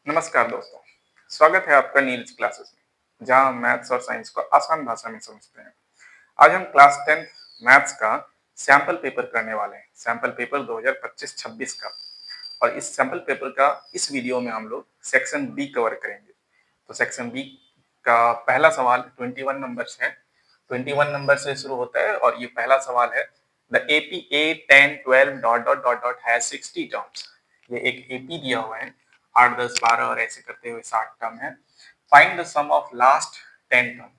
नमस्कार दोस्तों, स्वागत है आपका नीरज क्लासेस में, जहां हम मैथ्स और साइंस को आसान भाषा में समझते हैं। आज हम क्लास 10th मैथ्स का सैंपल पेपर करने वाले हैं, सैंपल पेपर 2025-26 का। और इस सैंपल पेपर का इस वीडियो में हम लोग सेक्शन बी कवर करेंगे। तो सेक्शन बी का पहला सवाल 21 नंबर से है, 21 नंबर से शुरू होता है और ये पहला सवाल है, the AP 8 10 12 dot dot dot dot has 60 terms. ये एक एपी दिया हुआ है, 8 10 12 और ऐसे करते हुए 60 टर्म है। Find the sum of last 10 term.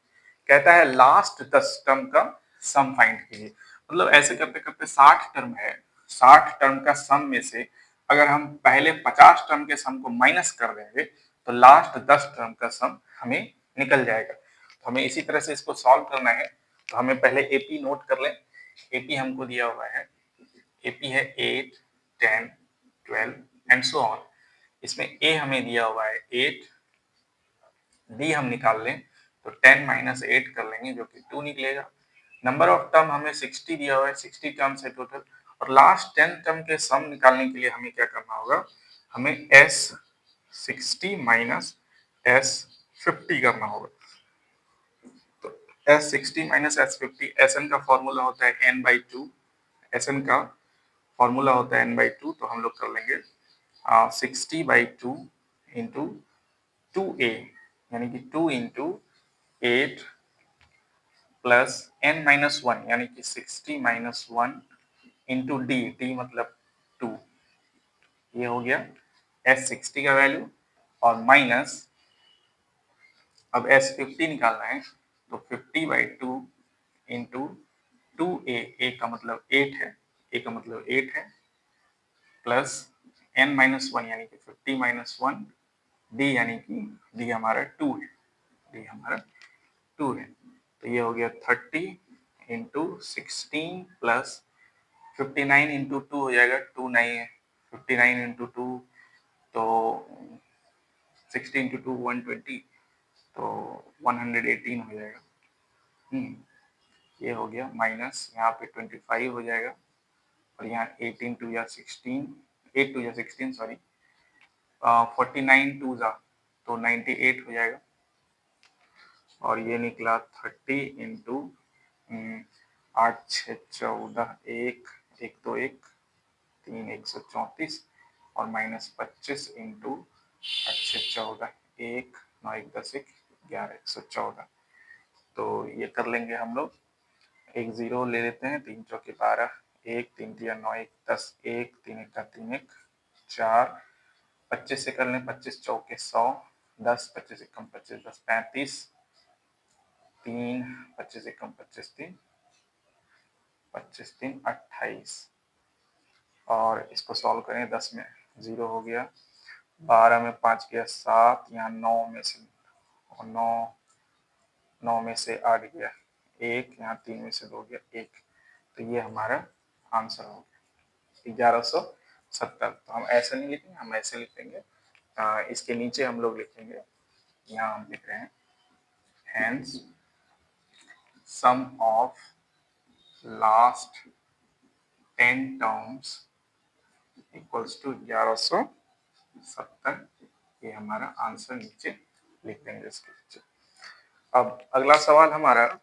कहता है लास्ट 10 टर्म का सम फाइंड कीजिए। मतलब ऐसे करते करते 60 टर्म है, 60 टर्म का सम में से अगर हम पहले 50 टर्म के सम को माइनस कर देंगे तो लास्ट 10 टर्म का सम हमें निकल जाएगा। तो हमें इसी तरह से इसको सॉल्व करना है। तो हमें पहले एपी नोट कर लें। एपी हमको दिया हुआ है, एपी है 8 10 12 एंड सो ऑन। इसमें ए हमें दिया हुआ है 8, डी हम निकाल लें तो 10 माइनस 8 कर लेंगे जो कि 2 निकलेगा। नंबर ऑफ टर्म हमें 60 दिया हुआ है, 60 टर्म्स है टोटल। और लास्ट 10 टर्म के सम निकालने के लिए हमें क्या करना होगा, हमें एस 60 माइनस एस 50 करना होगा। तो S 60 minus S 50, S n का फॉर्मूला होता है n by two, S n का फॉर्मूला होता है एन बाई टू। तो हम लोग कर लेंगे 60 बाई टू इंटू 2a, यानी कि 2 इंटू 8 प्लस n माइनस 1, यानी कि 60 माइनस 1 इंटू डी, डी मतलब 2। ये हो गया एस 60 का वैल्यू। और माइनस अब एस 50 निकालना है तो 50 बाई टू इंटू 2a, ए का मतलब 8 है, ए का मतलब 8 है, प्लस n माइनस 1 यानी कि 50 माइनस 1, डी यानी कि डी हमारा 2 है, डी हमारा 2 है। तो ये हो गया 30 इंटू 16 प्लस 59 इंटू 2 हो जाएगा, 2 नहीं है, 59 इंटू 2 तो 60 इंटू 2 120, तो 118 हो जाएगा। ये हो गया माइनस, यहाँ पे 25 हो जाएगा और यहाँ 18 टू या 16, 8 टू या 16 सॉरी, 49 टू जा तो 98 हो जाएगा। और ये निकला 30 इंटू 8 6 14, एक एक तो एक 3 134 और माइनस 25 इंटू 8 6 14, एक 9 1 10 1 11 114। तो ये कर लेंगे हम लोग, एक जीरो ले लेते हैं, 3 चौके 12, एक 3 3 9 1 10, एक 3 1 3 1 4, 25 से कर लें, 25 चौके 100, 10 25 एकम 25 10 35, 3 25 एकम 25 3 25 3 28। और इसको सॉल्व करें, 10 में 0 हो गया, 12 में 5 गया 7, यहाँ 9 में से 9 में से 8 गया 1, यहाँ 3 में से 2 गया 1। तो ये हमारा आंसर हो गया 1170। तो हम ऐसे नहीं लिखेंगे, हम ऐसे लिखेंगे, इसके नीचे हम लोग लिखेंगे, यहाँ हम लिख रहे हैं hence sum of last 10 terms equals to 1170। ये हमारा आंसर नीचे लिख देंगे इसके नीचे। अब अगला सवाल हमारा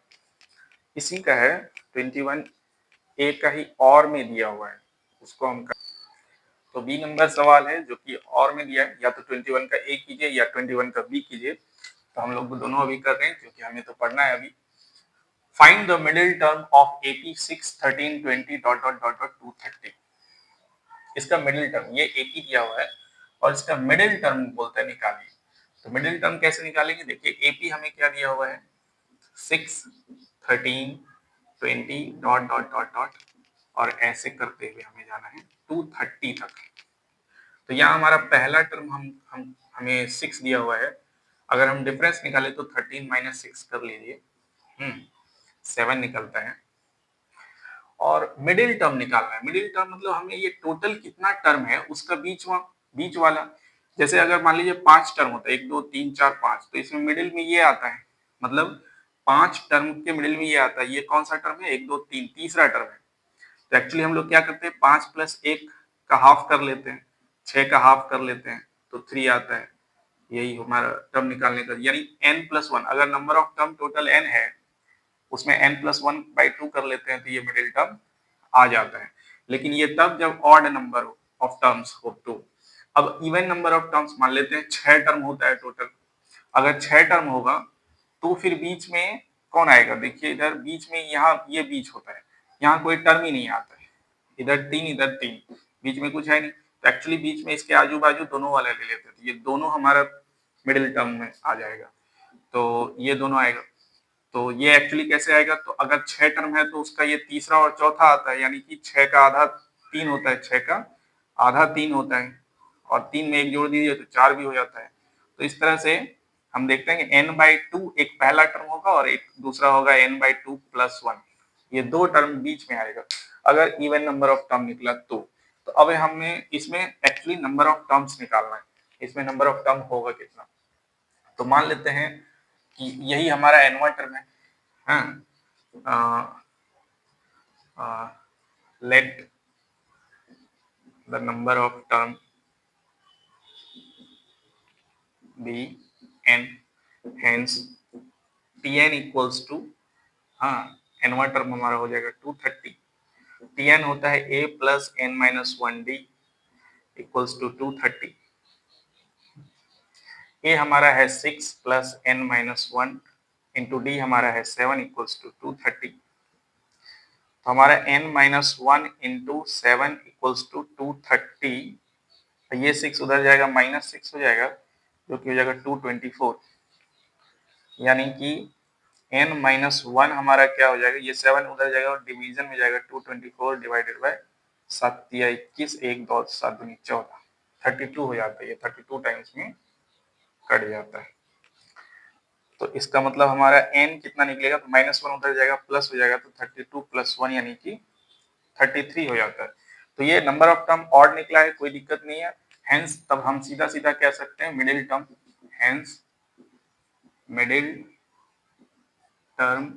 इसी का है, 21 ए का ही और में दिया हुआ है, उसको हम तो बी नंबर सवाल है जो कि और में दिया है, या तो 21 का ए कीजिए या 21 का बी कीजिए। तो हम लोग दोनों अभी कर रहे हैं क्योंकि हमें तो पढ़ना है अभी। Find the middle term of AP 6 13 20 dot dot dot dot 230। इसका मिडिल टर्म ये एपी दिया हुआ है और इसका मिडिल टर्म बोलता है निकालिए। तो मिडिल टर्म कैसे निकालेंगे, देखिए एपी हमें क्या दिया हुआ है, 6 13 20 डॉट डॉट डॉट डॉट और ऐसे करते हुए हमें जाना है 230 तक। तो यहाँ हमारा पहला टर्म हमें 6 दिया हुआ है, अगर हम डिफरेंस निकाले तो 13 माइनस 6 कर लीजिए, 7 निकलता है। और मिडिल टर्म निकालना है, मिडिल टर्म मतलब हमें ये टोटल कितना टर्म है उसका बीच वाला। जैसे अगर मान लीजिए 5 टर्म होता है, 1 2 3 4 5, तो इसमें मिडिल में ये आता है, मतलब 5 टर्म के मिडिल में ये आता है। ये कौन सा टर्म है, 1 2 3, तीसरा टर्म है। तो एक्चुअली हम लोग क्या करते हैं, 5 प्लस 1 का हाफ कर लेते हैं, 6 का हाफ कर लेते हैं तो 3 आता है। यही हमारा टर्म निकालने का, यानी n+1, अगर number of term total n है उसमें n+1/2 कर लेते हैं तो ये मिडिल टर्म आ जाता है। लेकिन ये तब जब ऑड नंबर ऑफ टर्म्स हो तो। अब इवन नंबर ऑफ टर्म्स मान लेते हैं 6 टर्म होता है टोटल। अगर 6 टर्म होगा तो फिर बीच में कौन आएगा? देखिए इधर बीच में, यहाँ ये बीच होता है, यहाँ कोई टर्म ही नहीं आता है। इधर 3 इधर 3, बीच में कुछ है नहीं, तो एक्चुअली बीच में इसके आजू बाजू दोनों वाले ले लेते हैं, तो ये दोनों हमारा मिडिल टर्म में आ जाएगा। तो ये दोनों आएगा। तो ये एक्चुअली कैसे आएगा? तो अगर 6 टर्म है तो उसका ये तीसरा और चौथा आता है, यानी कि 6 का आधा 3 होता है, 6 का आधा 3 होता है, और 3 में एक जोड़ दीजिए तो 4 भी हो जाता है। तो इस तरह से हम देखते हैं कि n/2 एक पहला टर्म होगा और एक दूसरा होगा n/2+1। ये दो टर्म बीच में आएगा अगर इवन नंबर ऑफ टर्म निकला तो। अब हमें इसमें एक्चुअली नंबर ऑफ टर्म्स निकालना है, इसमें नंबर ऑफ टर्म होगा कितना। तो मान लेते हैं कि यही हमारा n वां टर्म है। Let the number of term be n, hence tn equals to, n वां टर्म हमारा हो जाएगा 230। tn होता है a plus n-1d equals to 230। a हमारा है 6 प्लस n-1 इंटू डी हमारा है 7 इक्वल्स टू 230। तो हमारा n-1 इंटू 7 इक्वल्स टू 230। ये 6 उधर जाएगा, -6 हो जाएगा, जो कि हो जाएगा 224। यानी कि n-1 हमारा क्या हो जाएगा, ये 7 उधर जाएगा और डिवीजन में जाएगा 224 डिवाइडेड बाय 7 या 21, 1 2 7 दूनी 14, 32 हो जाता है। ये 32 टाइम्स में कट जाता है। तो इसका मतलब हमारा n कितना निकलेगा, तो -1 उधर जाएगा, प्लस हो जाएगा, तो 32 + 1 यानी कि 33 हो जाता है। तो ये नंबर ऑफ टर्म ऑड निकला है, कोई दिक्कत नहीं है। हेंस तब हम सीधा सीधा कह सकते हैं middle term, hence middle term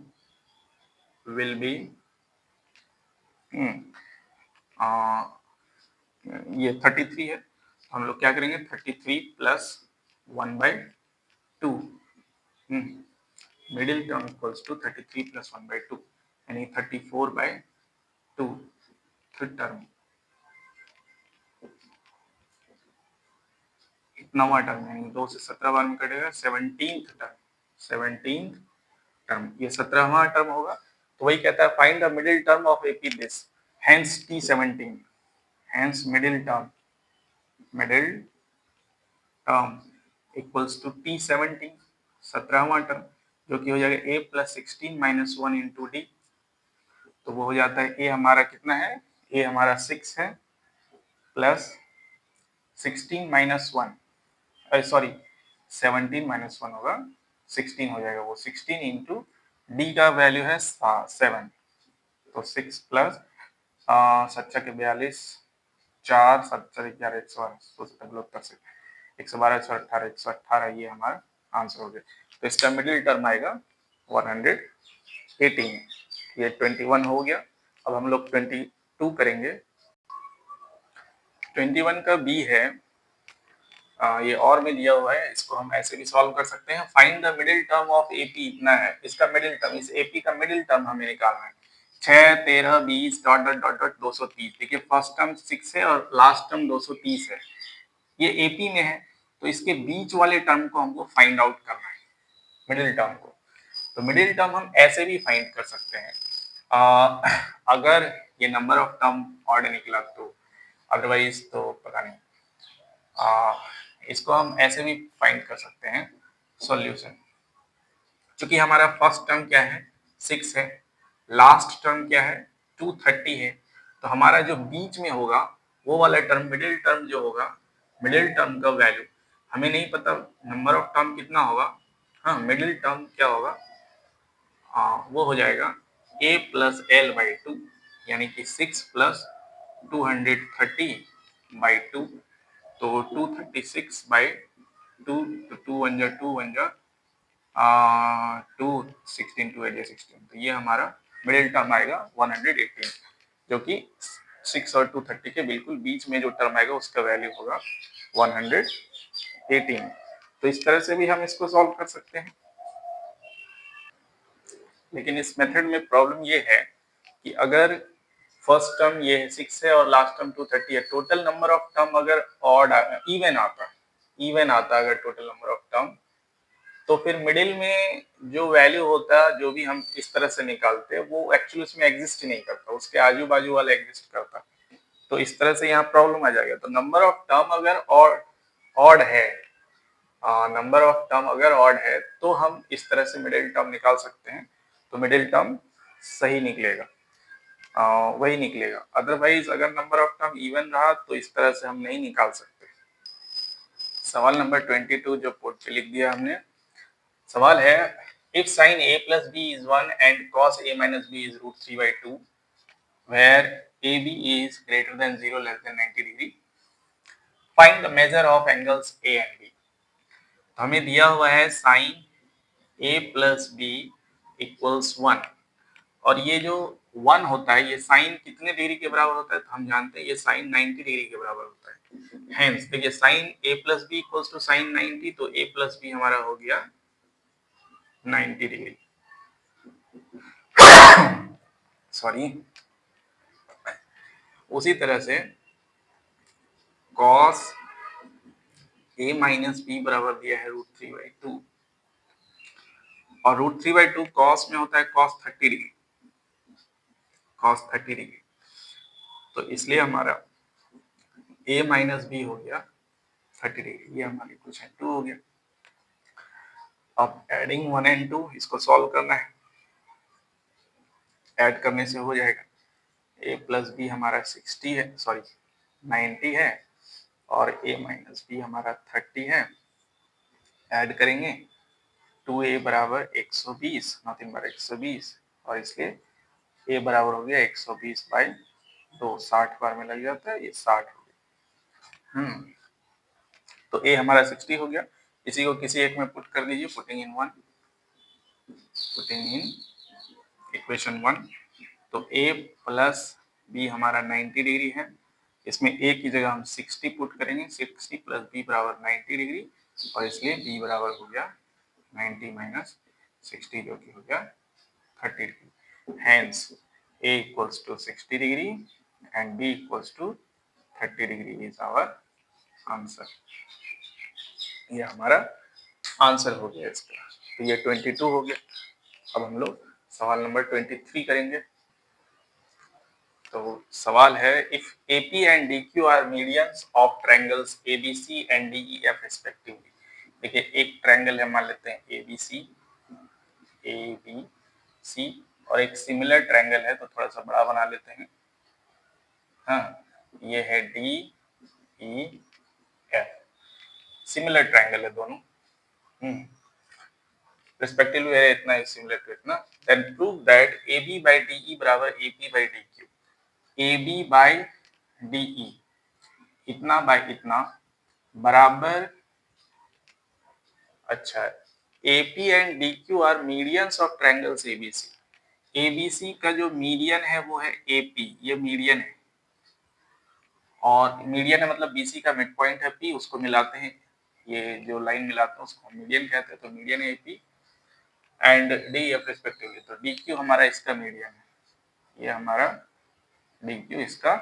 will be, ये 33 है, हम लोग क्या करेंगे 33 + 1/2, मिडिल टर्म इक्वल्स टू 33 + 1/2 यानी 34/2 थर्ड टर्म। नवा टर्म यानी 2 से 17 बार में कटेगा, 17th टर्म, 17th टर्म, ये 17वां टर्म होगा। तो वही कहता है find the middle term of AP this, hence T17, hence middle term equals to T17, 17वां टर्म, जो कि हो जाएगा a + 16 - 1 इंटू डी। तो वो हो जाता है a हमारा कितना है, a हमारा 6 है, प्लस 16 - 1, सॉरी 17 - 1 होगा, 16 हो जाएगा, वो 16 इंटू डी का वैल्यू है 7, तो 6 प्लस 7 के 42, 4 7 11 172 से 112 118 118, ये हमारा आंसर हो गया। तो इसका मिडिल टर्म आएगा 118। ये 21 हो गया। अब हम लोग 22 करेंगे। 21 का बी है, ये और में दिया हुआ है, इसको हम ऐसे भी सॉल्व कर सकते हैं। Find the middle term of AP, इतना है इसका मिडिल टर्म, इस एपी का मिडिल टर्म हमें निकालना है। 6 13 20 डॉट डॉट डॉट डॉट 230। देखिए फर्स्ट टर्म 6 है और लास्ट टर्म 230 है, ये एपी में है, तो इसके बीच वाले टर्म को हमको फाइंड आउट करना है, मिडिल टर्म को। तो मिडिल टर्म हम ऐसे भी फाइंड कर सकते हैं, अगर ये नंबर ऑफ टर्म ऑड निकला तो, अदरवाइज तो पता नहीं। इसको हम ऐसे भी फाइंड कर सकते हैं सॉल्यूशन। क्योंकि हमारा फर्स्ट टर्म क्या है 6 है, लास्ट टर्म क्या है 230 है, तो हमारा जो बीच में होगा वो वाला टर्म, मिडिल टर्म जो होगा, मिडिल टर्म का वैल्यू हमें नहीं पता, नंबर ऑफ टर्म कितना होगा, हाँ मिडिल टर्म क्या होगा, वो हो जाएगा a + l/2, यानी कि 6 + 230/2, तो 236/2, तो 2 1 जा 2 1 जा 2 16 2 8 16, तो ये हमारा मिडिल टर्म आएगा 118, जो कि 6 और 230 के बिल्कुल बीच में जो टर्म आएगा उसका वैल्यू होगा 118। तो इस तरह से भी हम इसको सॉल्व कर सकते हैं। लेकिन इस मेथड में प्रॉब्लम ये है कि अगर फर्स्ट टर्म ये 6 है और लास्ट टर्म 230 है, टोटल नंबर ऑफ टर्म अगर ऑड इवन आता अगर टोटल नंबर ऑफ टर्म, तो फिर मिडिल में जो वैल्यू होता, जो भी हम इस तरह से निकालते, वो एक्चुअली उसमें एग्जिस्ट ही नहीं करता, उसके आजू बाजू वाला एग्जिस्ट करता। तो इस तरह से यहाँ प्रॉब्लम आ जाएगा। तो नंबर ऑफ टर्म अगर ऑड है, नंबर ऑफ टर्म अगर ऑड है, तो हम इस तरह से मिडिल टर्म निकाल सकते हैं। तो मिडिल टर्म सही निकलेगा, वही निकलेगा। अदरवाइज अगर नंबर ऑफ टर्म इवन रहा तो इस तरह से हम नहीं निकाल सकते। सवाल नंबर 22 जो बोर्ड पे लिख दिया हमने, सवाल है if sin a plus b is 1 and cos a minus b is root 3 by 2 where ab is greater than 0 less than 90 degree, find the measure of angles a and b। हमें दिया हुआ है sin a plus b equals 1, और ये जो 1 होता है ये साइन कितने डिग्री के बराबर होता है, तो हम जानते हैं ये साइन 90 डिग्री के बराबर होता है। हेंस देखिए sine a plus b equals to sine 90, तो a प्लस बी हमारा हो गया 90 डिग्री। सॉरी। उसी तरह से cos a माइनस बी बराबर दिया है रूट 3/2, और रूट 3/2 cos में होता है cos 30 डिग्री, तो इसलिए हमारा a माइनस बी हो गया 30 डिग्री। ये हमारी क्वेश्चन 2 हो गया। अब एडिंग 1 एंड 2 इसको सॉल्व करना है। ऐड करने से हो जाएगा। a प्लस बी हमारा 60 है, सॉरी 90 है, और a माइनस बी हमारा 30 है। ऐड करेंगे 2a बराबर 120, नथिंग बट 120, और इसलिए a बराबर हो गया 120/2, 60 बार में लग जाता है, ये 60 हो गया। तो a हमारा 60 हो गया। इसी को किसी एक में पुट कर दीजिए, पुटिंग इन इक्वेशन 1। तो a प्लस b हमारा 90 डिग्री है, इसमें a की जगह हम 60 पुट करेंगे, 60 प्लस b बराबर 90 डिग्री, और इसलिए b बराबर हो गया 90 माइनस 60 जो कि हो गया 30 degree. Hence a equals to 60 degree and b equals to 30 degree is our answer. ये हमारा आंसर हो गया इसका। तो ये 22 हो गया। अब हम लोग सवाल नंबर 23 करेंगे। तो सवाल है if AP and DQ are medians of triangles ABC and DEF respectively. देखिए एक ट्रायंगल है, मान लेते हैं ABC और एक सिमिलर ट्रायंगल है, तो थोड़ा सा बड़ा बना लेते हैं। हाँ, ये है DEF, सिमिलर ट्रायंगल है दोनों। रिस्पेक्टिवली है इतना, सिमिलर टू इतना। Then prove that AB by DE बराबर AP by DQ। AB by DE इतना बाय इतना बराबर, अच्छा, AP and DQ are medians of triangles ABC। ABC का जो मीडियन है वो है AP, ये मीडियन है, और मीडियन है मतलब BC का मिड पॉइंट है P, उसको मिलाते हैं, ये जो लाइन मिलाते हैं उसको मीडियन कहते हैं। तो मीडियन है AP एंड DEF रिस्पेक्टिवली। तो DQ हमारा इसका मीडियन है, ये हमारा DQ इसका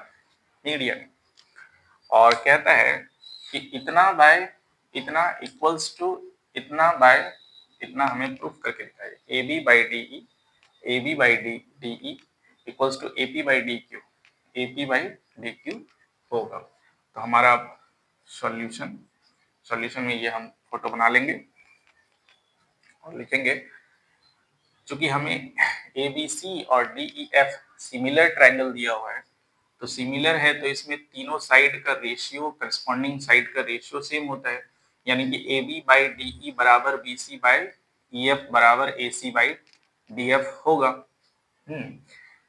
मीडियन है, और कहता है कि इतना बाय इतना इक्वल्स टू इतना बाय इतना हमें प्रूफ करके दिखाइए। AB by DE equals to AP by DQ होगा। तो हमारा सॉल्यूशन में ये हम फोटो बना लेंगे और लिखेंगे, चूंकि हमें ABC और DEF सिमिलर ट्रायंगल दिया हुआ है, तो सिमिलर है तो इसमें तीनों साइड का रेशियो, करस्पॉन्डिंग साइड का रेशियो सेम होता है, यानी कि AB बाई DE बराबर BC बाई EF बराबर AC बाई DF होगा।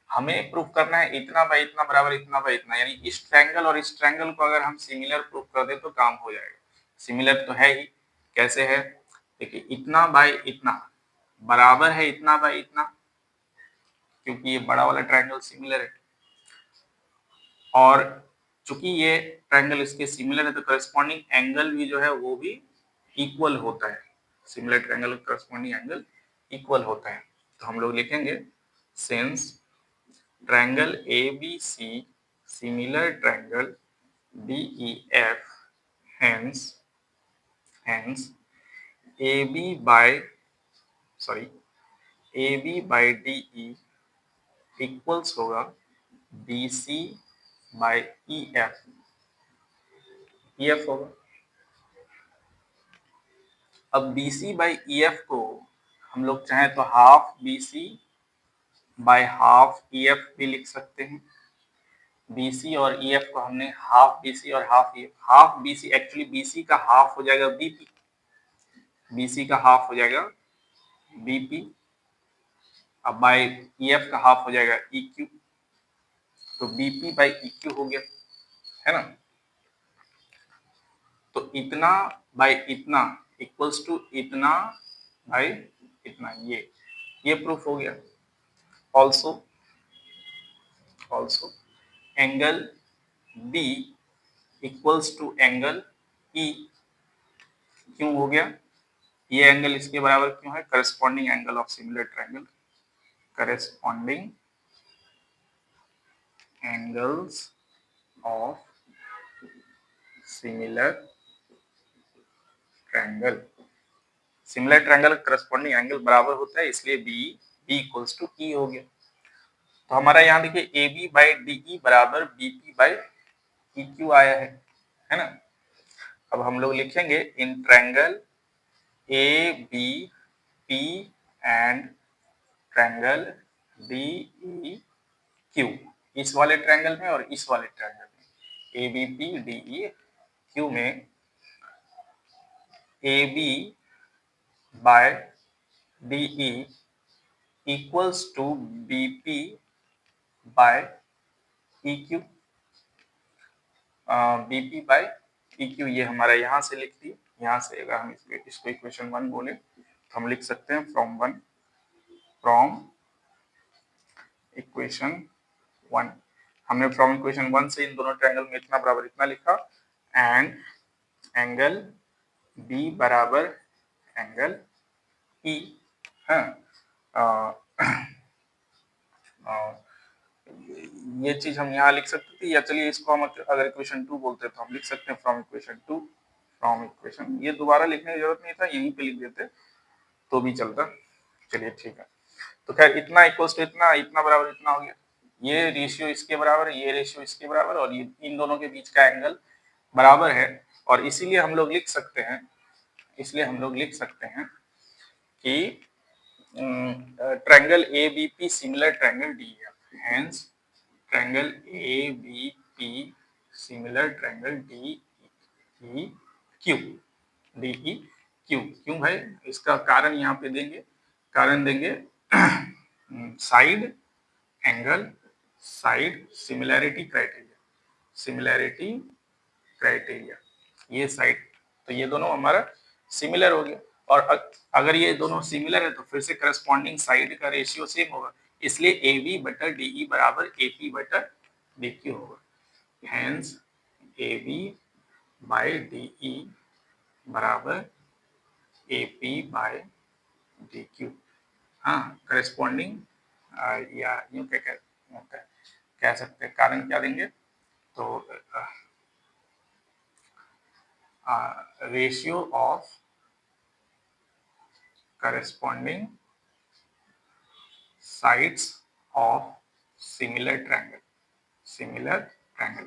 हमें प्रूफ करना है इतना बाई इतना बराबर इतना बाई इतना, यानी इस ट्रायंगल और इस ट्रायंगल को अगर हम सिमिलर प्रूफ कर दे तो काम हो जाएगा। सिमिलर तो है ही, कैसे है देखिए, इतना बाई इतना बराबर है इतना बाई इतना, क्योंकि ये बड़ा वाला ट्रायंगल सिमिलर है, और चूंकि ये ट्रायंगल इसके सिमिलर है तो करस्पॉन्डिंग एंगल भी जो है वो भी इक्वल होता है, similar triangle corresponding angle equal होता है। तो हम लोग लिखेंगे since triangle ABC similar triangle DEF, hence AB by DE equals होगा BC by EF होगा। अब BC by EF को हम लोग चाहें तो half BC by half EF भी लिख सकते हैं। BC और EF को हमने हाफ BC और half EF, half BC actually BC का हाफ हो जाएगा BP, BC का हाफ हो जाएगा BP, अब बाय EF का हाफ हो जाएगा EQ, तो BP by EQ हो गया, है ना। तो इतना बाय इतना इक्वल्स टू इतना बाय इतना, ये प्रूफ हो गया। Also angle B equals to angle E, क्यों हो गया ये एंगल इसके बराबर क्यों है, corresponding angle of similar triangle, corresponding angles of similar triangle, similar triangle corresponding angle बराबर होता है, इसलिए B इक्वल्स टू E हो गया। तो हमारा यहाँ देखिए AB बाई DE बराबर BP बाई EQ आया है ना। अब हम लोग लिखेंगे in triangle ABP and triangle DEQ, इस वाले ट्रायंगल में और इस वाले ट्रायंगल में ABP DEQ में AB by DE equals to BP by EQ, BP by EQ ये हमारा यहाँ से लिख दिए। यहाँ से अगर हम इसको इक्वेशन 1 बोले तो हम लिख सकते हैं फ्रॉम इक्वेशन 1, हमने फ्रॉम इक्वेशन 1 से इन दोनों ट्रायंगल में इतना बराबर इतना लिखा, एंड एंगल B बराबर एंगल E, ये चीज हम यहाँ लिख सकते थे, या चलिए इसको हम अगर इक्वेशन 2 बोलते तो हम लिख सकते हैं फ्रॉम इक्वेशन, ये दोबारा लिखने की जरूरत नहीं था, यहीं पे लिख देते तो भी चलता। चलिए ठीक है, तो खैर इतना इक्वल्स टू इतना, इतना बराबर इतना हो गया, ये रेशियो इसके बराबर है, ये रेशियो इसके बराबर, और ये इन दोनों के बीच का एंगल बराबर है, और इसीलिए हम लोग लिख सकते हैं कि triangle ABP similar triangle DEF, hence triangle ABP similar triangle DEQ, क्यों भाई, इसका कारण यहाँ पे देंगे, side angle, side similarity criteria, ये साइड, तो ये दोनों हमारा सिमिलर हो गया, और अगर ये दोनों सिमिलर है तो फिर से करस्पॉन्डिंग साइड का रेशियो सेम होगा, इसलिए AB बटा DE बराबर AP बटा DQ होगा, हेंस AB बाय DE बराबर AP बाय DQ, हाँ करस्पॉन्डिंग, या यूं कह सकते हैं, कारण क्या देंगे, तो ratio of corresponding sides of similar triangle,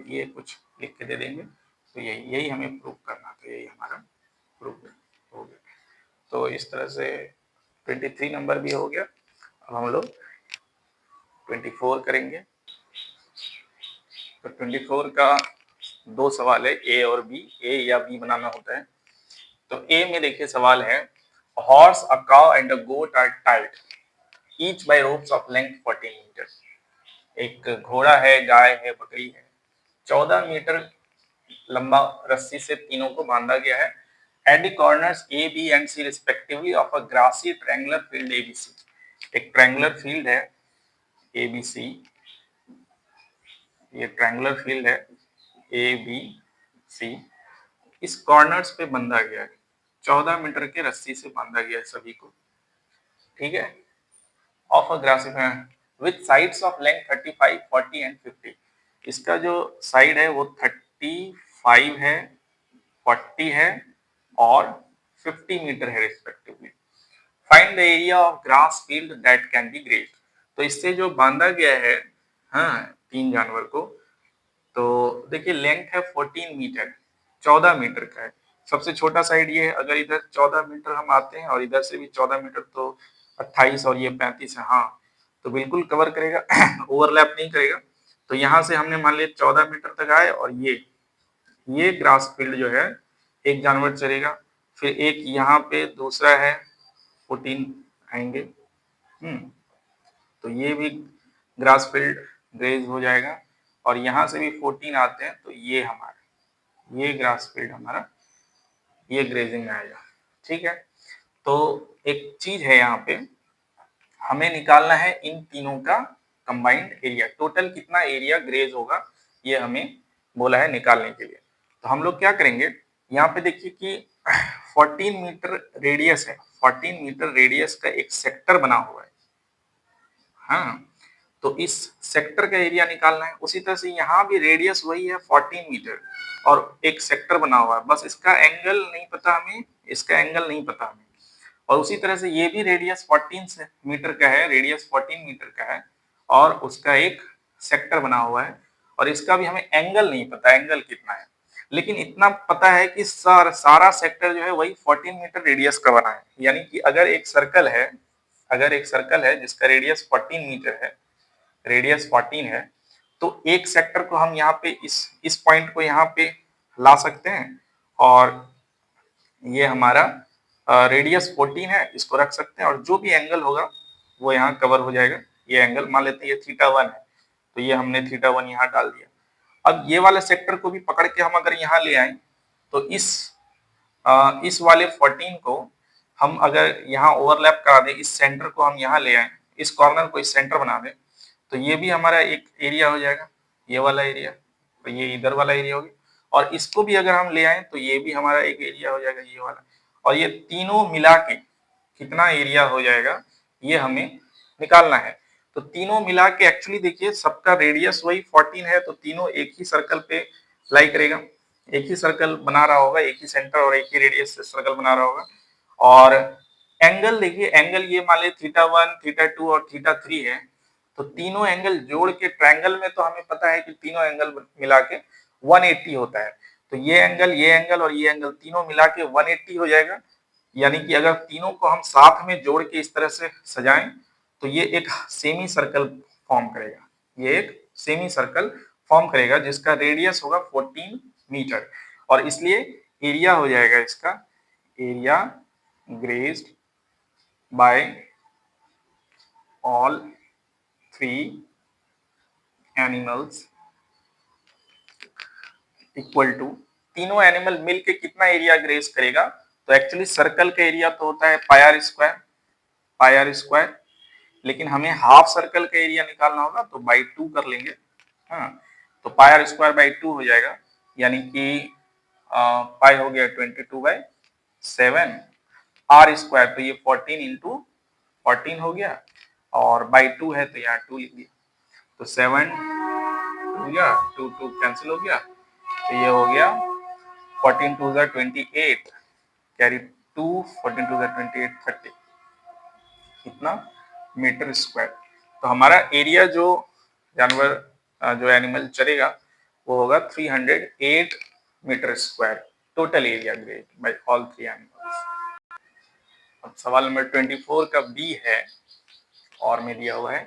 ये कुछ लिख के दे देंगे, तो यही हमें प्रूव करना, तो यही हमारा प्रूफ हो गया। तो इस तरह से 23 नंबर भी हो गया। अब हम लोग 24 करेंगे। तो 24 का 2 सवाल है, ए और बी, ए या बी बनाना होता है। तो ए में देखिए सवाल है, horse, a cow and a goat are tied each by ropes of length 14 meter. एक घोड़ा है, गाय है, बकरी है, 14 मीटर लंबा रस्सी से तीनों को बांधा गया है। At the corners A, B and C respectively of a grassy triangular field ABC। एक ट्रायंगुलर फील्ड है ABC, ये ट्रायंगुलर फील्ड है ABC, इस कॉर्नर्स पे बंधा गया है। 14 मीटर के रस्सी से बांधा गया है सभी को, ठीक है। ऑफ अ ग्रासिफायर with sides of length 35, 40 and 50। इसका जो साइड है वो 35 है, 40 है और 50 मीटर है respectively. Find the area of grass field that can be grazed. तो इससे जो बांधा गया है, हाँ, 3 जानवर को, तो देखिए लेंथ है 14 मीटर, 14 मीटर का है। सबसे छोटा साइड ये है, अगर इधर 14 मीटर हम आते हैं और इधर से भी 14 मीटर, तो 28 और ये 35 है, हाँ, तो बिल्कुल कवर करेगा, ओवरलैप नहीं करेगा। तो यहाँ से हमने मान लिया 14 मीटर तक आए, और ये ग्रास फील्ड जो है एक जानवर चलेगा, फिर एक यहाँ पे दूसरा है 14 आएंगे, तो ये भी ग्रास फील्ड ग्रेज हो जाएगा, और यहाँ से भी 14 आते हैं, तो ये ग्रास फील्ड हमारा ये ग्रेजिंग में आएगा, ठीक है। तो एक चीज है यहाँ पे, हमें निकालना है इन तीनों का कंबाइंड एरिया, टोटल कितना एरिया ग्रेज होगा, ये हमें बोला है निकालने के लिए। तो हम लोग क्या करेंगे, यहाँ पे देखिए कि 14 मीटर रेडियस है, 14 मीटर रेडियस का एक सेक्टर बना हुआ है, हाँ, तो इस सेक्टर का एरिया निकालना है। उसी तरह से यहाँ भी रेडियस वही है 14 मीटर, और एक सेक्टर बना हुआ है, बस इसका एंगल नहीं पता हमें, इसका एंगल नहीं पता हमें। और उसी तरह से ये भी रेडियस 14 मीटर का है, रेडियस 14 मीटर का है, और उसका एक सेक्टर बना हुआ है, और इसका भी हमें एंगल नहीं पता, एंगल कितना है। लेकिन इतना पता है कि सारा सेक्टर जो है वही 14 मीटर रेडियस का बना है। यानी कि अगर एक सर्कल है, जिसका रेडियस 14 मीटर है, रेडियस 14 है, तो एक सेक्टर को हम यहाँ पे इस पॉइंट को यहाँ पे ला सकते हैं, और ये हमारा रेडियस 14 है, इसको रख सकते हैं, और जो भी एंगल होगा वो यहाँ कवर हो जाएगा। ये एंगल मान लेते हैं ये थीटा 1 है, तो ये हमने थीटा 1 यहाँ डाल दिया। अब ये वाले सेक्टर को भी पकड़ के हम अगर यहाँ ले आए, तो इस वाले 14 को हम अगर यहाँ ओवरलैप करा दें, इस सेंटर को हम यहाँ ले आए, इस कॉर्नर को इस सेंटर बना दें, तो ये भी हमारा एक एरिया हो जाएगा, ये वाला एरिया, तो ये इधर वाला एरिया हो गया। और इसको भी अगर हम ले आए तो ये भी हमारा एक एरिया हो जाएगा, ये वाला। और ये तीनों मिला के कितना एरिया हो जाएगा, ये हमें निकालना है। तो तीनों मिला के एक्चुअली देखिए सबका रेडियस वही 14 है, तो तीनों एक ही सर्कल पे लाई करेगा, एक ही सर्कल बना रहा होगा, एक ही सेंटर और एक ही रेडियस से सर्कल बना रहा होगा। और एंगल देखिए, एंगल ये मान लीजिए थीटा 1, थीटा 2 और थीटा 3 है, तो तीनों एंगल जोड़ के ट्रायंगल में तो हमें पता है कि तीनों एंगल मिला के 180 होता है। तो ये एंगल और ये एंगल तीनों मिला के 180 हो जाएगा। यानी कि अगर तीनों को हम साथ में जोड़ के इस तरह से सजाएं, तो ये एक सेमी सर्कल फॉर्म करेगा, ये एक सेमी सर्कल फॉर्म करेगा जिसका रेडियस होगा 14 मीटर, और इसलिए एरिया हो जाएगा इसका, area grazed by all 3 animals equal to, तीनों एनिमल मिलके कितना एरिया ग्रेज करेगा। तो एक्चुअली सर्कल का एरिया तो होता है पाई आर स्क्वायर, लेकिन हमें हाफ सर्कल का एरिया निकालना होगा, तो बाई 2 कर लेंगे, हाँ, तो पाई आर स्क्वायर बाई 2 हो जाएगा। यानी कि पाई हो गया 22/7, आर स्क्वायर तो ये 14 इंटू 14 हो गया, और बाई 2 है तो यहाँ 2 लिख दिया, तो 7 हो गया, 2 2 कैंसिल हो गया, तो ये हो गया 14 2 28, कैरी 2, 14 2 28, 30, कितना मीटर स्क्वायर। तो हमारा एरिया जो जानवर जो एनिमल चलेगा वो होगा 308 meter square, total area grazed by all 3 animals. अब सवाल नंबर 24 का बी है, और में दिया हुआ है,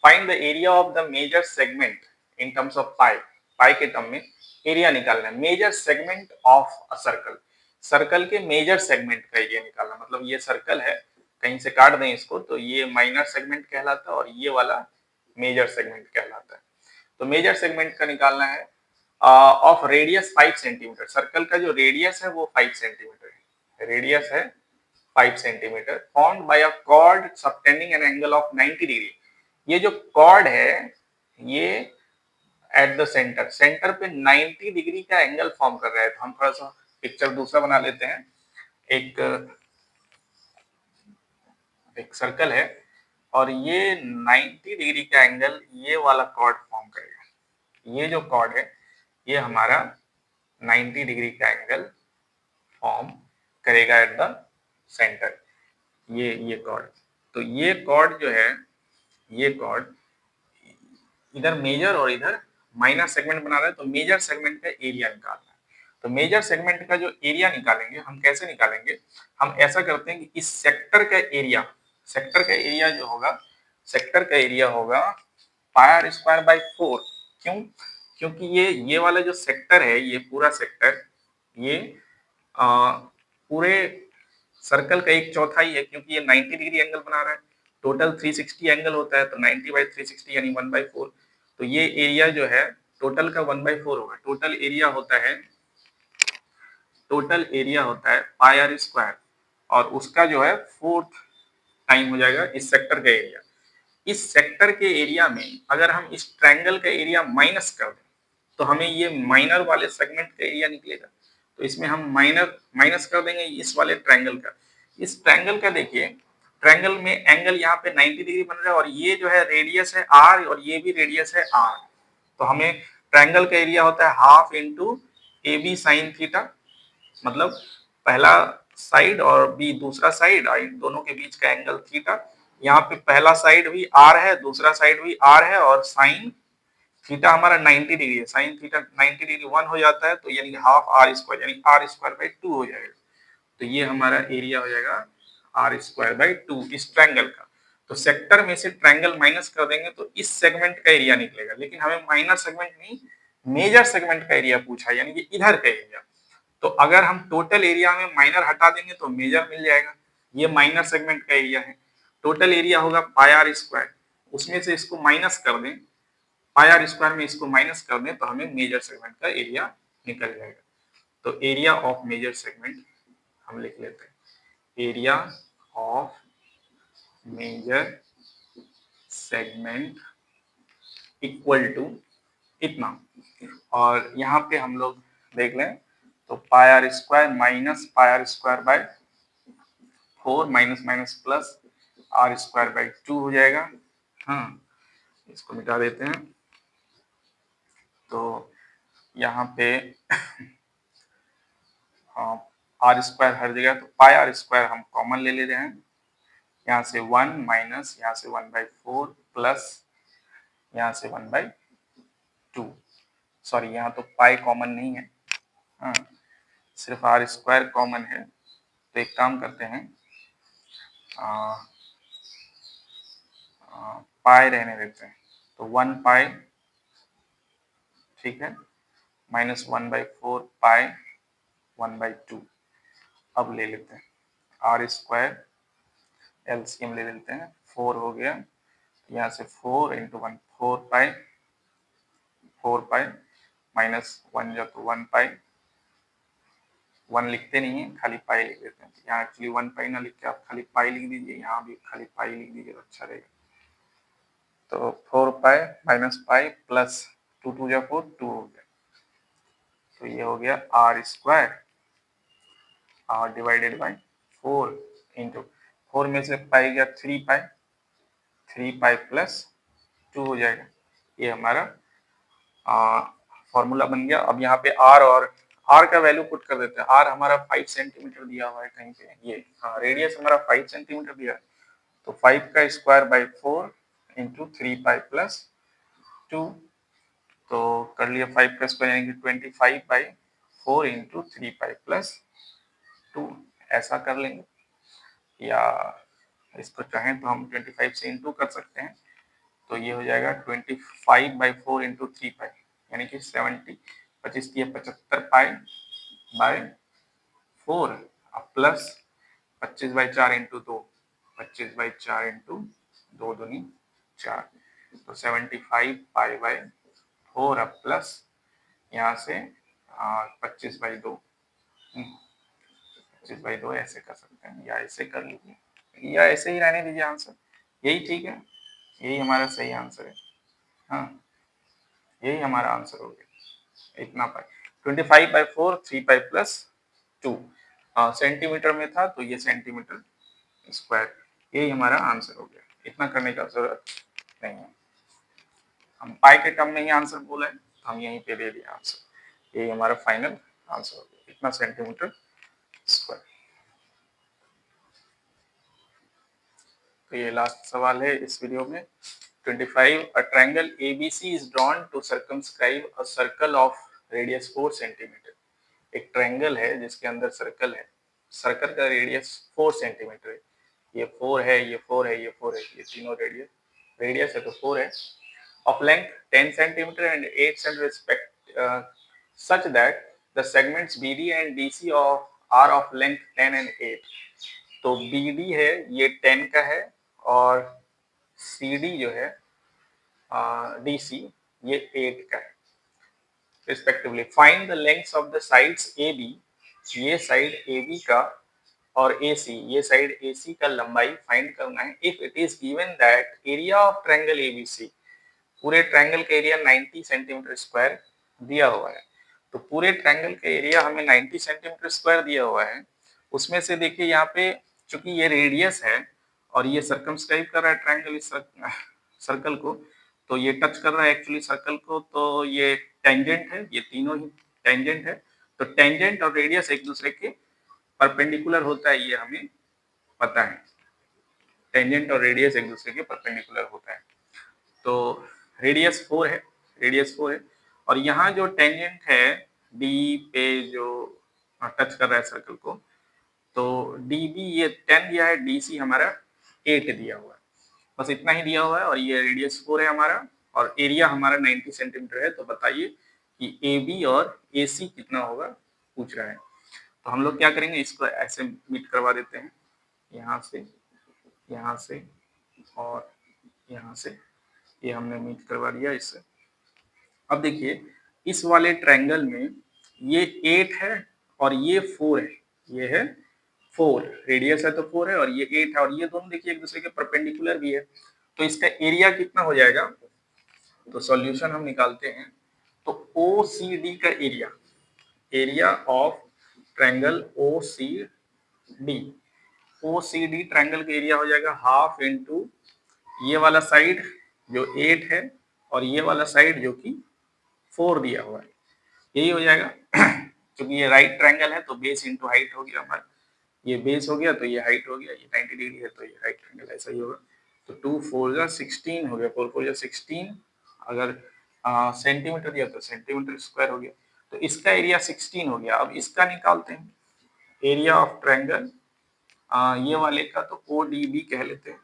find the area of the major segment in terms of pi, pi के टर्म में एरिया निकालना है। Major segment of a circle, circle के मेजर सेगमेंट का एरिया निकालना, मतलब ये सर्कल है, कहीं से काट दें इसको तो ये माइनर सेगमेंट कहलाता है, और ये वाला मेजर सेगमेंट कहलाता है। तो मेजर सेगमेंट का निकालना है ऑफ रेडियस 5 सेंटीमीटर, सर्कल का जो रेडियस है वो 5 सेंटीमीटर है, रेडियस है 5 centimetre, formed by a cord subtending an angle of 90 degree. ये जो कॉर्ड है ये एट द सेंटर, सेंटर पे 90 डिग्री का एंगल फॉर्म कर रहा है। तो हम थोड़ा सा पिक्चर दूसरा बना लेते हैं। एक एक सर्कल है और ये 90 डिग्री का एंगल ये वाला कॉर्ड फॉर्म करेगा। ये जो कॉर्ड है ये हमारा 90 डिग्री का एंगल फॉर्म करेगा एट द सेंटर। ये कॉर्ड, तो ये कॉर्ड जो है, ये कॉर्ड इधर मेजर और इधर माइनर सेगमेंट बना रहा है, तो मेजर सेगमेंट का एरिया निकालना है। तो मेजर सेगमेंट का जो एरिया निकालेंगे हम कैसे निकालेंगे, हम ऐसा करते हैं कि इस सेक्टर का एरिया, सेक्टर का एरिया जो होगा, सेक्टर का एरिया होगा पाई आर स्क्वायर बाई 4। क्यों? क्योंकि ये वाला जो सेक्टर है, ये पूरा सेक्टर, ये पूरे सर्कल का एक चौथाई है, क्योंकि ये 90 डिग्री एंगल बना रहा है। टोटल 360 एंगल होता है, तो 90 बाई 360 यानी 1/4। तो ये एरिया जो है टोटल का 1/4 होगा। टोटल एरिया होता है पाई आर स्क्वायर, और उसका जो है 4th टाइम हो जाएगा इस सेक्टर का एरिया। इस सेक्टर के एरिया में अगर हम इस ट्रायंगल का एरिया माइनस कर दें तो हमें ये माइनर वाले सेगमेंट का एरिया निकलेगा। तो इसमें हम माइनस कर देंगे इस वाले ट्रायंगल का। इस ट्रायंगल का देखिए, ट्रायंगल में एंगल यहाँ पे 90 डिग्री बन रहा है, और ये जो है रेडियस है आर और ये भी रेडियस है आर। तो हमें ट्रायंगल का एरिया होता है half into a b sine theta, मतलब पहला साइड और बी दूसरा साइड, और इन दोनों के बीच का एंगल थीटा। यहाँ पे पहला साइड भी आर है, दूसरा साइड भी आर है, और साइन थीटा हमारा 90 डिग्री है। साइन थीटा 90 डिग्री 1 हो जाता है, तो यानी हाफ आर स्क्वायर, यानी आर स्क्वायर बाई 2 हो जाएगा। तो ये हमारा एरिया हो जाएगा आर स्क्वायर बाई 2 इस ट्रायंगल का। तो सेक्टर में से ट्रायंगल माइनस कर देंगे तो इस सेगमेंट का एरिया निकलेगा, लेकिन हमें माइनर सेगमेंट नहीं, मेजर सेगमेंट का एरिया पूछा, यानी कि इधर का एरिया। तो अगर हम टोटल एरिया में माइनर हटा देंगे तो मेजर मिल जाएगा। ये माइनर सेगमेंट का एरिया है। टोटल एरिया होगा पाई आर स्क्वायर, उसमें से इसको माइनस कर दें, पाई आर स्क्वायर में इसको माइनस कर दें तो हमें मेजर सेगमेंट का एरिया निकल जाएगा। तो एरिया ऑफ मेजर सेगमेंट हम लिख लेते हैं, area of major segment equal to इतना। और यहाँ पे हम लोग देख लें तो pi R square minus pi R square by 4 minus minus plus R square by 2 हो जाएगा। हाँ, इसको मिटा देते हैं। तो यहाँ पे आर स्क्वायर हर जगह, तो पाई आर स्क्वायर हम कॉमन ले रहे हैं। यहाँ से 1 माइनस यहाँ से 1/4 प्लस यहाँ से 1/2। सॉरी, यहाँ तो पाई कॉमन नहीं है, हाँ, सिर्फ आर स्क्वायर कॉमन है। तो एक काम करते हैं, पाई रहने देते हैं, तो 1 पाई, ठीक है, माइनस 1/4 पाई 1/2। अब ले लेते हैं आर स्क्वायर, एलसीएम ले लेते हैं, 4 हो गया, यहाँ से 4 इंटू 1 4 पाई माइनस 1 जा तो 1 पाई, 1 लिखते नहीं है, खाली पाई लिख देते हैं। यहाँ एक्चुअली 1 पाई ना लिख के आप खाली पाई लिख दीजिए, यहाँ भी खाली पाई लिख दीजिए तो अच्छा रहेगा। तो 4 पाई माइनस पाई प्लस 2 2 जा 4, 2 हो गया। तो ये हो गया आर स्क्वायर और डिवाइडेड बाई 4 इंटू 4 में से पाई गया 3 पाई, 3 पाई प्लस 2 हो जाएगा। ये हमारा फॉर्मूला बन गया। अब यहाँ पे आर और आर का वैल्यू पुट कर देते हैं। आर हमारा 5 सेंटीमीटर दिया हुआ है कहीं पे, ये हाँ, रेडियस हमारा 5 सेंटीमीटर दिया है। तो 5 का square by 4 into 3 pi plus 2, तो कर लिया 5 का स्क्वायर यानी कि 25 बाई 4 इंटू 3 पाई प्लस 2, ऐसा कर लेंगे। या इसको चाहें तो हम 25 से इंटू कर सकते हैं, तो ये हो जाएगा 25/4 इंटू 3 पाई, यानी कि 70, 25 की 75 pi by 4 plus 25/4 into 2, 25/4 into 2 दूनी 4, तो 75 पाई बाय 4 अब प्लस यहाँ से 25/2, 25/2 ऐसे कर सकते हैं, या ऐसे कर लीजिए, या ऐसे ही रहने दीजिए आंसर, यही ठीक है, यही हमारा सही आंसर है। हाँ, यही हमारा आंसर हो गया, इतना पाई 25/4 3 पाई प्लस 2। सेंटीमीटर में था तो ये सेंटीमीटर स्क्वायर, यही हमारा आंसर हो गया। इतना करने का जरूरत नहीं है, हम पाई के टर्म में ही आंसर बोला है तो हम यहीं पे दे दिए आंसर, यही हमारा फाइनल आंसर हो गया, इतना सेंटीमीटर स्क्वायर। तो ये लास्ट सवाल है इस वीडियो में। 25 a triangle ABC is drawn to circumscribe a circle of radius 4 centimetre. एक ट्रायंगल है जिसके अंदर सर्कल है, सर्कल का रेडियस 4 सेंटीमीटर है, ये 4 है, ये 4 है, ये 4 है, ये तीनों रेडियस रेडियस है तो 4 है, of length 10 centimeter and 8 cm respect, such that the segments BD and DC of are of length 10 and 8। तो BD है ये 10 का है और CD जो है DC ये 8 का है respectively. Find the lengths of the sides AB, ये साइड AB का और AC ये साइड AC का लंबाई फाइंड करना है। If it is given that area of triangle ABC, पूरे ट्रायंगल का एरिया 90 सेंटीमीटर स्क्वायर दिया हुआ है, तो पूरे ट्रायंगल का एरिया हमें 90 सेंटीमीटर स्क्वायर दिया हुआ है, उसमें से देखिए यहाँ पे चूंकि ये रेडियस है और ये सर्कमस्क्राइब कर रहा है ट्रायंगल इस सर्कल को, तो ये टच कर रहा है एक्चुअली सर्कल को, तो ये टेंजेंट है, ये तीनों ही टेंजेंट है, तो टेंजेंट और रेडियस एक दूसरे के परपेंडिकुलर होता है, ये हमें पता है, टेंजेंट और रेडियस एक दूसरे के परपेंडिकुलर होता है। तो रेडियस 4 है, रेडियस 4 है और यहाँ जो टेंजेंट है डी पे जो टच कर रहा है सर्कल को, तो डी बी ये 10 दिया है, डी सी हमारा 8 दिया हुआ है, बस इतना ही दिया हुआ है और ये रेडियस 4 है हमारा और एरिया हमारा 90 सेंटीमीटर है। तो बताइए कि ए बी और ए सी कितना होगा पूछ रहा है। तो हम लोग क्या करेंगे, इसको ऐसे मीट करवा देते हैं, यहाँ से और यहाँ से, ये हमने मीट करवा दिया इससे। अब देखिए इस वाले ट्रायंगल में ये 8 है और ये 4 है, ये है 4, रेडियस है तो 4 है और ये 8 है और ये दोनों देखिए एक दूसरे के परपेंडिकुलर भी है, तो इसका एरिया कितना हो जाएगा, तो सॉल्यूशन हम निकालते हैं। तो ओ सी डी का area, area of triangle O C D, O C D triangle का एरिया हो जाएगा हाफ इंटू ये वाला साइड जो 8 है और ये वाला साइड जो कि 4 दिया हुआ है, यही हो जाएगा। क्योंकि ये राइट ट्रायंगल है तो बेस इंटू हाइट हो गया हमारा, ये बेस हो गया तो ये हाइट हो गया, ये 90 डिग्री है तो ये राइट ट्रायंगल ऐसा ही होगा। तो 2 4 जा 16 हो गया, 4 4 जा 16, अगर सेंटीमीटर दिया तो सेंटीमीटर स्क्वायर हो गया, तो इसका एरिया 16 हो गया। अब इसका निकालते हैं एरिया ऑफ ट्रायंगल, ये वाले का तो ओ डी बी कह लेते हैं,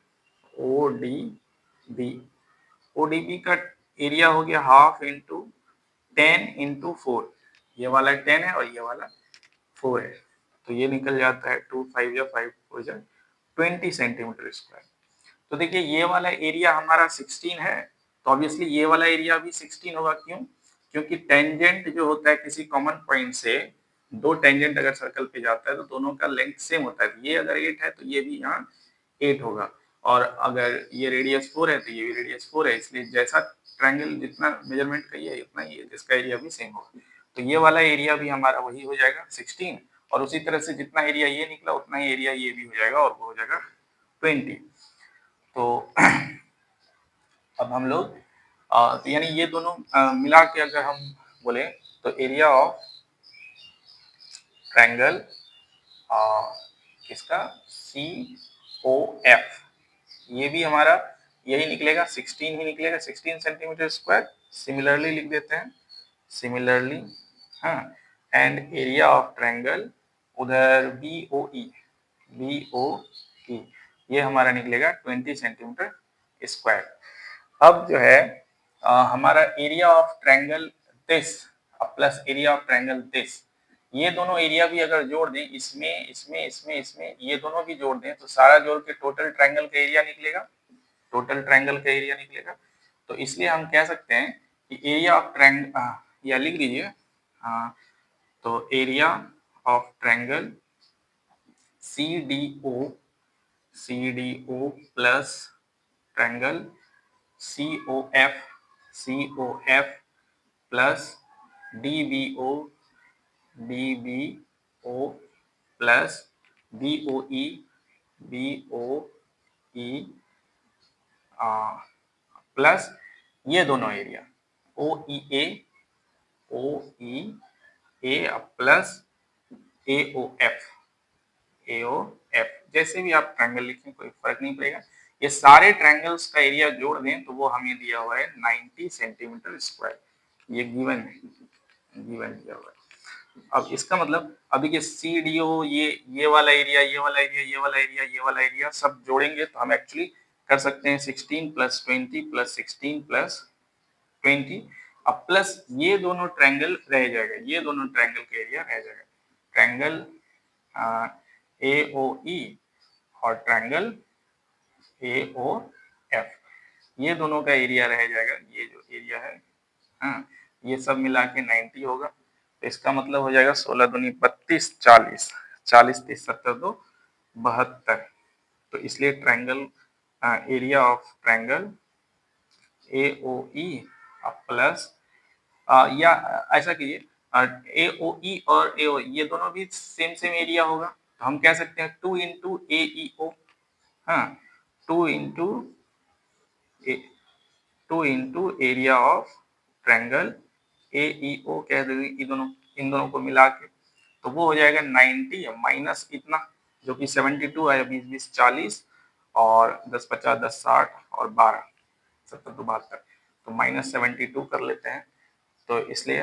O D B, O D B का एरिया हो गया हाफ इंटू 10 इंटू 4, ये वाला 10 है और ये वाला 4 है, तो ये निकल जाता है 2 5 या 5 हो जाए 20 सेंटीमीटर स्क्वायर। तो देखिए ये वाला एरिया हमारा 16 है, तो ऑब्वियसली ये वाला एरिया भी 16 होगा, क्यों, क्योंकि टेंजेंट जो होता है किसी कॉमन पॉइंट से, दो टेंजेंट अगर सर्कल पे जाता है तो दोनों का लेंथ सेम होता है, ये अगर 8 है तो ये भी यहाँ 8 होगा, और अगर ये रेडियस 4 है तो ये भी रेडियस 4 है, इसलिए जैसा ट्रायंगल जितना मेजरमेंट का ये उतना ही है, जिसका एरिया भी सेम होगा, तो ये वाला एरिया भी हमारा वही हो जाएगा 16, और उसी तरह से जितना एरिया ये निकला उतना ही एरिया ये भी हो जाएगा और वो हो जाएगा 20। तो अब हम लोग तो यानी ये दोनों मिला के अगर हम बोले तो एरिया ऑफ ट्रायंगल किसका सी ओ एफ, ये भी हमारा यही निकलेगा, 16 ही निकलेगा, 16 सेंटीमीटर स्क्वायर। सिमिलरली लिख देते हैं, सिमिलरली, हाँ, एंड एरिया ऑफ ट्रायंगल उधर बी ओ ई, बी ओ ई, ये हमारा निकलेगा 20 सेंटीमीटर स्क्वायर। अब जो है हमारा area of triangle this plus area of triangle this, ये दोनों एरिया भी अगर जोड़ दें, इसमें इसमें इसमें इसमें ये दोनों भी जोड़ दें तो सारा जोड़ के टोटल ट्रायंगल का एरिया निकलेगा, टोटल ट्रायंगल का एरिया निकलेगा। तो इसलिए हम कह सकते हैं कि एरिया ऑफ ट्रायंगल, या लिख दीजिए, तो area of triangle C D O plus triangle C O F plus D B O plus BOE plus ये दोनों एरिया OEA प्लस AOF जैसे भी आप ट्रायंगल लिखें कोई फर्क नहीं पड़ेगा। ये सारे ट्रायंगल्स का एरिया जोड़ दें तो वो हमें दिया हुआ है 90 सेंटीमीटर स्क्वायर। ये गिवन है, गिवन दिया हुआ है। अब इसका मतलब अभी के CDO ये वाला एरिया, ये वाला एरिया, ये वाला एरिया, ये वाला एरिया सब जोड़ेंगे तो हम एक्चुअली कर सकते हैं 16 प्लस 20 प्लस 16 प्लस 20। अब प्लस ये दोनों ट्रायंगल रह जाएगा, ये दोनों ट्रायंगल का एरिया रह जाएगा। ट्रायंगल AOE और ट्रायंगल AOF ये दोनों का एरिया रह जाएगा। ये जो एरिया है हाँ, ये सब मिला के 90 होगा। तो इसका मतलब हो जाएगा 16 दूनी 32, 40, 40 30 70 2 72। तो इसलिए triangle area of triangle AOE plus या ऐसा कीजिए AOE और AOE ये दोनों भी सेम सेम एरिया होगा तो हम कह सकते हैं 2 इंटू AEO। हाँ 2 into area of triangle AEO कह देंगे इन दोनों को मिला के तो वो हो जाएगा 90 माइनस इतना जो कि 72 है, 20 20 40 और 10 50 10 60 और 12 70 2 72 तो माइनस 72 कर लेते हैं। तो इसलिए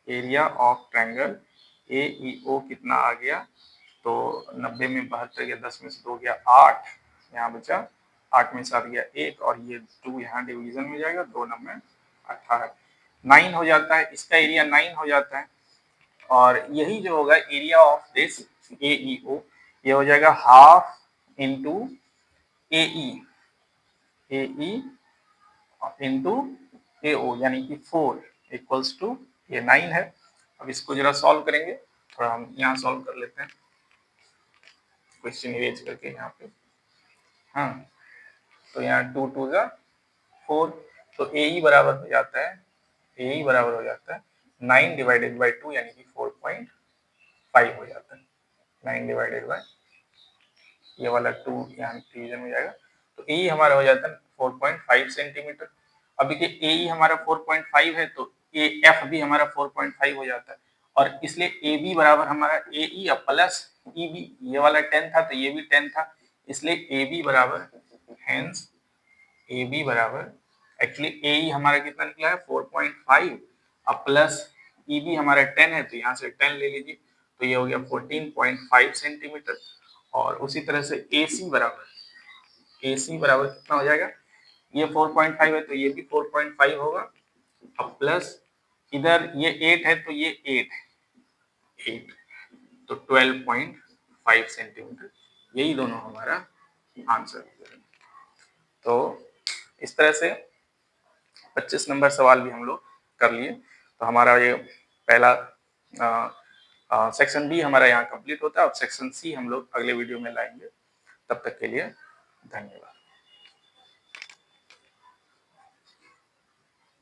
एरिया ऑफ ट्रायंगल AEO कितना आ गया तो 90 में 72 गया, 10 में से 2 गया 8, यहाँ बचा 8 में से 7 गया 1 और ये 2 यहाँ डिवीजन में जाएगा, 2 9 18 9 हो जाता है। इसका एरिया 9 हो जाता है और यही जो होगा एरिया ऑफ दिस AEO ये हो जाएगा half into AE into AO यानी कि 4 इक्वल्स टू ये 9 है। अब इसको जरा सॉल्व करेंगे, थोड़ा हम यहाँ सॉल्व कर लेते हैं क्वेश्चन इरेज करके यहाँ पे। हाँ तो यहाँ 2 2 जा 4 तो AE बराबर हो जाता है, AE बराबर हो जाता है 9 डिवाइडेड बाई 2 यानी कि 4.5 हो जाता है। 9 डिवाइडेड बाई ये वाला 2 यहाँ डिवीजन में जाएगा तो AE हमारा हो जाता है 4.5 सेंटीमीटर। अभी के AE हमारा 4.5 है तो AF भी हमारा 4.5 हो जाता है और इसलिए AB बराबर हमारा AE प्लस EB ये वाला 10 था तो ये भी 10 था इसलिए AB बराबर हेंस AB बराबर एक्चुअली AE हमारा कितना निकला है 4.5 अब प्लस EB हमारा 10 है तो यहाँ से 10 ले लीजिए तो ये हो गया 14.5 सेंटीमीटर। और उसी तरह से AC बराबर कितना हो जाएगा, ये 4.5 है तो ये भी 4.5 होगा अब प्लस इधर ये 8 है तो ये 8 तो 12.5 सेंटीमीटर यही दोनों हमारा आंसर। तो इस तरह से 25 नंबर सवाल भी हम लोग कर लिए। तो हमारा ये पहला सेक्शन बी हमारा यहाँ कंप्लीट होता है। अब सेक्शन सी हम लोग अगले वीडियो में लाएंगे। तब तक के लिए धन्यवाद।